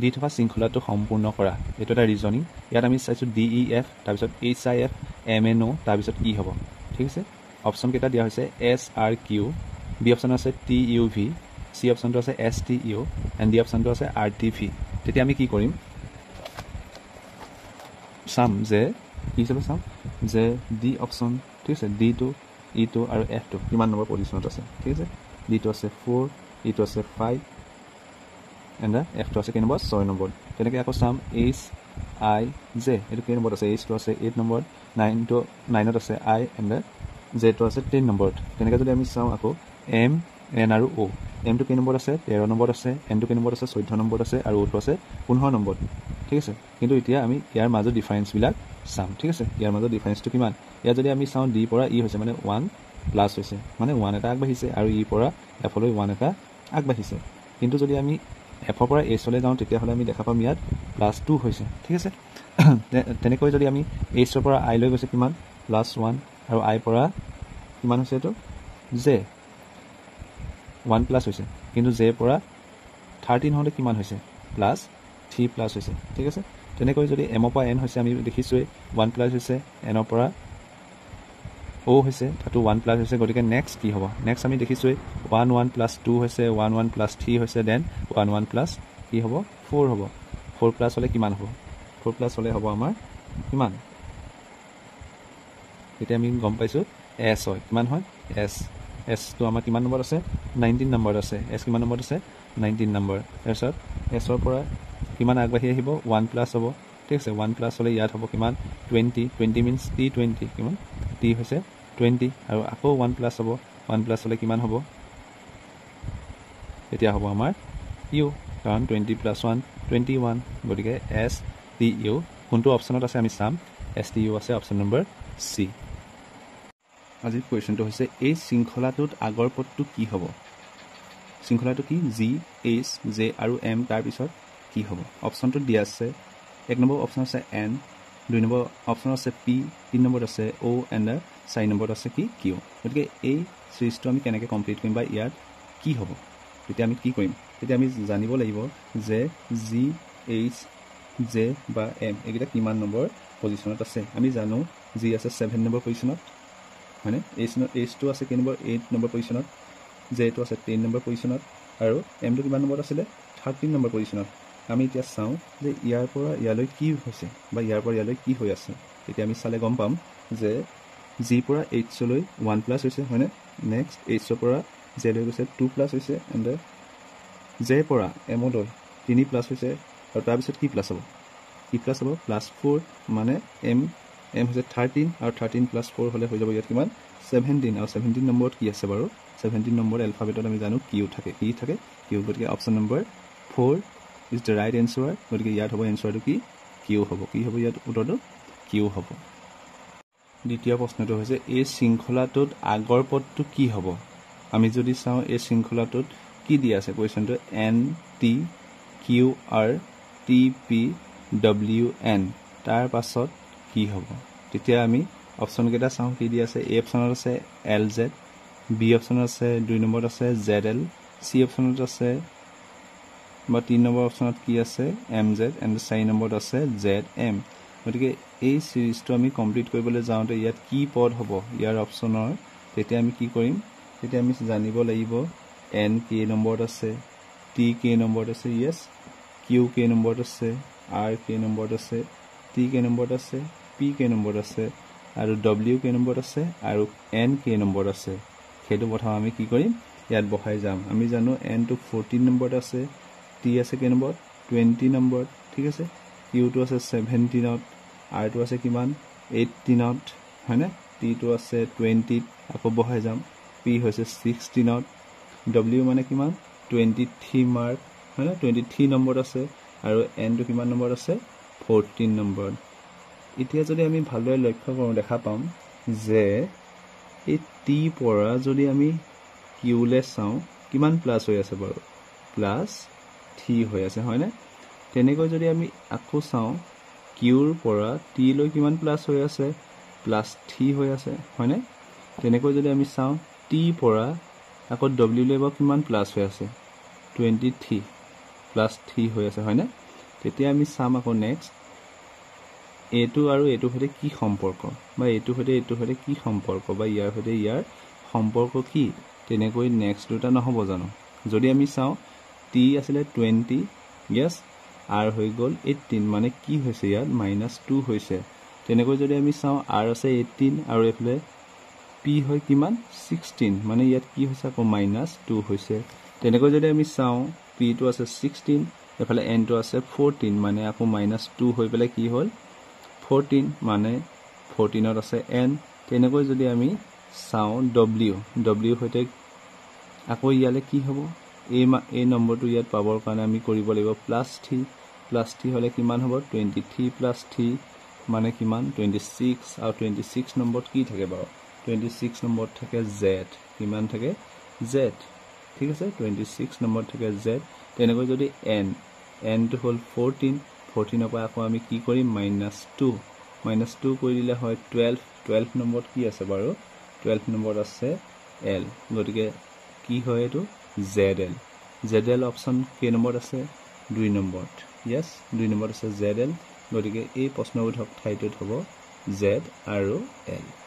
দি থকা শৃংখলাটো সম্পূৰ্ণ কৰা এইটো এটা ৰিজনিং ইয়াত আমি চাইছোঁ DEF তাৰপিছত HIF MNO তাৰপিছত কি হ'ব ঠিক আছে অপশ্যন কেইটা দিয়া হৈছে SRQ বি অপশ্যন আছে TUV চি অপশ্যনটো আছে STU এণ্ড ডি অপশ্যনটো আছে RTV তেতিয়া আমি কি কৰিম চাম যে কি হিচাপে চাম যে ডি অপশ্যন ঠিক আছে ডিটো ইটো আৰু এফটো কিমান নম্বৰ পজিশ্যনত আছে ঠিক আছে ডিটো আছে 4 ইটো আছে 5 এণ্ড এফটো আছে কেই নম্বৰ 6 নম্বৰ তেনেকৈ আকৌ চাম HIJ এইটো কেই নম্বৰত আছে এইচটো আছে 8 নম্বৰত 9ত আছে I এণ্ড জেটো আছে 10 নম্বৰত তেনেকৈ যদি আমি চাওঁ আকৌ M N আৰু O এমটো কেই নম্বৰ আছে 13 নম্বৰত আছে এনটো কেই নম্বৰত আছে 14 নম্বৰত আছে আৰু ওটো আছে 15 নম্বৰত ঠিক আছে কিন্তু এতিয়া আমি ইয়াৰ মাজৰ ডিফাৰেন্সবিলাক চাম ঠিক আছে ইয়াৰ মাজৰ ডিফাৰেন্সটো কিমান ইয়াত যদি আমি চাওঁ ডি পৰা ই হৈছে মানে 1 প্লাছ হৈছে মানে 1 এটা আগবাঢ়িছে আৰু ই পৰা এফলৈ 1 এটা আগবাঢ়িছে কিন্তু যদি আমি এফৰ পৰা এইচলৈ যাওঁ তেতিয়াহ'লে আমি দেখা পাম ইয়াত +2 হৈছে ঠিক আছে তেনেকৈ যদি আমি এইচৰ পৰা আই লৈ গৈছে কিমান +1 আৰু আই পৰা কিমান হৈছে এইটো জে 1 প্লাছ হৈছে কিন্তু জে পৰা 13 হলে কিমান হৈছে +3 প্লাছ হৈছে ঠিক আছে তেনেকৈ যদি এমৰ পৰা এন হৈছে আমি দেখিছোৱে 1 প্লাছ হৈছে এনৰ পৰা ও হৈছে তাতো 1 প্লাছ হৈছে গতিকে নেক্সট কি হ'ব নেক্সট আমি দেখিছোৱে 1 1 + 2 হৈছে 1 1 + 3 হৈছে দেন 1 1 প্লাছ কি হ'ব 4 হ'ব 4 প্লাছ হলে কিমান হ'ব 4 প্লাছ হলে হ'ব আমাৰ কিমান এতিয়া আমি গম পাইছোঁ এছ হয় কিমান হয় এছটো আমাৰ কিমান নম্বৰত আছে 19 নম্বৰত আছে এছ কিমান নম্বৰত আছে 19 নম্বৰ তাৰপিছত এছৰ পৰা কিমান আগবাঢ়ি আহিব 1 প্লাছ হ'ব ঠিক আছে 1 প্লাছ হ'লে ইয়াত হ'ব কিমান 20 মিনছ T20 কিমান T হৈছে 20 আৰু আকৌ 1 প্লাছ হ'ব 1 প্লাছ হ'লে কিমান হ'ব এতিয়া হ'ব আমাৰ ইউ কাৰণ 20 + 1 21 গতিকে STU কোনটো অপশ্যনত আছে আমি চাম STU আছে অপশ্যন নম্বৰ চি আজিৰ কুৱেশ্যনটো হৈছে এই শৃংখলাটোত আগৰ পদটো কি হ'ব শৃংখলাটো কি জি এইচ জে আৰু এম তাৰপিছত কি হ'ব অপশ্যনটো দিয়া আছে 1 নম্বৰ অপশ্যন আছে এন 2 নম্বৰ অপশ্যন আছে পি 3 নম্বৰত আছে অ' এণ্ড 4 নম্বৰত আছে কি কিউ গতিকে এই চিৰিজটো আমি কেনেকৈ কমপ্লিট কৰিম বা ইয়াত কি হ'ব তেতিয়া আমি কি কৰিম তেতিয়া আমি জানিব লাগিব যে জি এইচ জে বা এম এইকেইটা কিমান নম্বৰ পজিশ্যনত আছে আমি জানো জি আছে 7 নম্বৰ পজিশ্যনত হয়নে এইচটো আছে কেই নম্বৰ 8 নম্বৰ পজিশ্যনত জেটো আছে 10 নম্বৰ পজিশ্যনত আৰু এমটো কিমান নম্বৰত আছিলে 13 নম্বৰ পজিশ্যনত আমি এতিয়া চাওঁ যে ইয়াৰ পৰা ইয়ালৈ কি হৈছে বা ইয়াৰ পৰা ইয়ালৈ কি হৈ আছে এতিয়া আমি চালে গম পাম যে জি পৰা এইচলৈ 1 প্লাছ হৈছে হয়নে নেক্সট এইচৰ পৰা জেলৈ গৈছে 2 প্লাছ হৈছে এণ্ড জে পৰা এমলৈ 3 প্লাছ হৈছে আৰু তাৰপিছত কি প্লাছ হ'ব +4 মানে এম হৈছে 13 আৰু 13 + 4 হ'লে হৈ যাব ইয়াত কিমান 17 আৰু 17 নম্বৰত কি আছে বাৰু 17 নম্বৰ এলফাবেটত আমি জানো কিউ থাকে কিউ গতিকে option number 4 is the right answer গতিকে ইয়াত হ'ব এনচাৰটো কি কিউ হ'ব ইয়াত উত্তৰটো কিউ হ'ব দ্বিতীয় প্ৰশ্নটো হৈছে এই শৃংখলাটোত আগৰ পদটো কি হ'ব আমি যদি চাওঁ এই শৃংখলাটোত কি দিয়া আছে কুৱেশ্যনটো NTQRTPWN তাৰ পাছত কি হ'ব তেতিয়া আমি অপশ্যন কেইটা চাওঁ কি দিয়া আছে এ অপশ্যনত আছে LZ বি অপশ্যনত আছে 2 নম্বৰত আছে ZL চি অপশ্যনত আছে বা 3 নম্বৰ অপশ্যনত কি আছে MZ এণ্ড 4 নম্বৰত আছে ZM গতিকে এই চিৰিজটো আমি কমপ্লিট কৰিবলৈ যাওঁতে ইয়াত কি পদ হ'ব ইয়াৰ অপশ্যনৰ তেতিয়া আমি কি কৰিম তেতিয়া আমি জানিব লাগিব N কেই নম্বৰত আছে T কেই নম্বৰত আছে ইয়েছ Q কেই নম্বৰত আছে R কেই নম্বৰত আছে T কেই নম্বৰত আছে P কেই নম্বৰত আছে আৰু W কেই নম্বৰত আছে আৰু N কেই নম্বৰত আছে সেইটো প্ৰথম আমি কি কৰিম ইয়াত বহাই যাম আমি জানো N টো 14 নম্বৰত আছে T আছে কেই নম্বৰত 20 নম্বৰত ঠিক আছে Q টো আছে 17ত R টো আছে কিমান 18ত হয়নে T টো আছে 20ত আকৌ বহাই যাম P হৈছে 16ত W মানে কিমান 23 মাৰ্ক হয়নে 23 নম্বৰত আছে আৰু N টো কিমান নম্বৰত আছে 14 নম্বৰত এতিয়া যদি আমি ভালদৰে লক্ষ্য কৰোঁ দেখা পাম যে এই T পৰা যদি আমি কিউলে চাওঁ কিমান প্লাছ হৈ আছে বাৰু +3 হৈ আছে হয়নে তেনেকৈ যদি আমি আকৌ চাওঁ কিউৰ পৰা T লৈ কিমান প্লাছ হৈ আছে +3 হৈ আছে হয়নে তেনেকৈ যদি আমি চাওঁ T পৰা আকৌ W লৈ কিমান প্লাছ হৈ আছে 23 +3 হৈ আছে হয়নে তেতিয়া আমি চাম আকৌ নেক্সট এইটো আৰু এইটোৰ সৈতে কি সম্পৰ্ক বা এইটোৰ সৈতে কি সম্পৰ্ক বা ইয়াৰ সৈতে ইয়াৰ সম্পৰ্ক কি তেনেকৈ নেক্সট দুটা নহ'ব জানো যদি আমি চাওঁ টি আছিলে 20 yes r হৈ গ'ল 18 মানে কি হৈছে ইয়াত -2 হৈছে তেনেকৈ যদি আমি চাওঁ r আছে 18 আৰু এফালে p হয় কিমান 16 মানে ইয়াত কি হৈছে আকৌ -2 হৈছে তেনেকৈ যদি আমি চাওঁ p টো আছে 16 এফালে n টো আছে 14 মানে আকৌ -2 হৈ পেলাই কি হ'ল 14 মানে 14 ত আছে n তেনেকৈ যদি আমি চাওঁ w হৈতে আকৌ ইয়ালে কি হ'ব এই নম্বৰটো ইয়াত পাবৰ কাৰণে আমি কৰিব লাগিব +3 হলে কিমান হ'ব 23 + 3 মানে কিমান 26 আৰু 26 নম্বৰত কি থাকে বাৰু 26 নম্বৰত থাকে z কিমান থাকে z ঠিক আছে 26 নম্বৰত থাকে z তেনেকৈ যদি n টো হ'ল 14 পৰা আকৌ আমি কি কৰিম -2 কৰি দিলে হয় 12 নম্বৰত কি আছে বাৰু 12 নম্বৰত আছে l গতিকে কি হয় এটো zl অপচন কেই নম্বৰত আছে 2 নম্বৰত yes 2 নম্বৰত আছে zl গতিকে এই প্ৰশ্নবোধক ঠাইটোত হ'ব z আৰু l